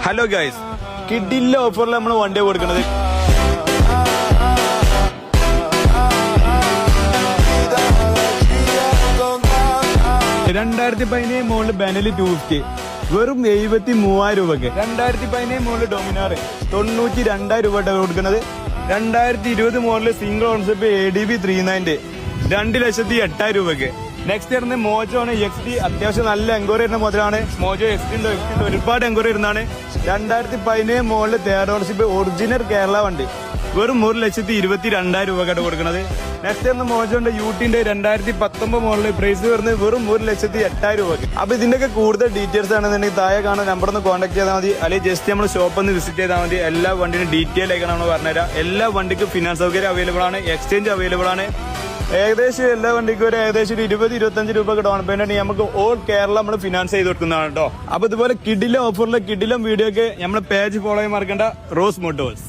Hello guys, കിഡില്ല ഓഫറിൽ നമ്മൾ വണ്ടി കൊടുക്കുന്നത്. മോളിൽ ബെനലി 250 വെറും 73,000 രൂപക്ക്. 2017 മോളിൽ ഡൊമിനാർ 92,000 രൂപ കൊടുക്കുന്നത്. 2020 മോളിൽ സിംഗിൾ ഓൺഷിപ്പ് ADB 390 2,08,000 രൂപക്ക്. നെക്സ്റ്റ് വരുന്നത് മോജോ ആണ്. XD അത്യാവശ്യം നല്ല എൻക്വയറി വരുന്ന മുതലാണ്. മോജോ XD ഒരുപാട് എൻക്വയറി വരുന്നതാണ്. 2017 മോളിൽ തേർഡ് ഓണർഷിപ്പ് ഒറിജിനൽ കേരള വണ്ടി വെറും 1,22,000 രൂപക്കാണ് കൊടുക്കുന്നത്. നെക്സ്റ്റ് വരുന്ന മോജോന്റെ യൂട്ടിന്റെ 2019 മോഡൽ പ്രൈസ് വരുന്നത് വെറും 1,08,000 രൂപക്ക്. അപ്പൊ ഇതിന്റെയൊക്കെ കൂടുതൽ ഡീറ്റെയിൽസ് ആണെന്നുണ്ടെങ്കിൽ താഴെ കാണുന്ന നമ്പർ ഒന്ന് കോൺടാക്ട് ചെയ്താൽ മതി, അല്ലെങ്കിൽ ജസ്റ്റ് നമ്മൾ ഷോപ്പ് ഒന്ന് വിസിറ്റ് ചെയ്താൽ മതി. എല്ലാ വണ്ടിനും ഡീറ്റെയിൽ ആയിക്കാണ് നമ്മൾ പറഞ്ഞുതരാം. എല്ലാ വണ്ടിക്കും ഫിനാൻസ് സൗകര്യം അവൈലബിൾ ആണ്, എക്സ്ചേഞ്ച് അവൈലബിൾ ആണ്. ഏകദേശം എല്ലാ വണ്ടിക്കും ഏകദേശം 20-25 രൂപ ഡൗൺ പേയ്മെന്റ് നമുക്ക് ഓൾ കേരള നമ്മൾ ഫിനാൻസ് ചെയ്ത് കൊടുക്കുന്നതാണ് കേട്ടോ. അപ്പൊ ഇതുപോലെ കിഡിലും ഓഫറിലെ കിഡിലും വീഡിയോ ഒക്കെ നമ്മുടെ പേജ് ഫോളോ ചെയ്യാൻ മറക്കണ്ട. Rose Motors.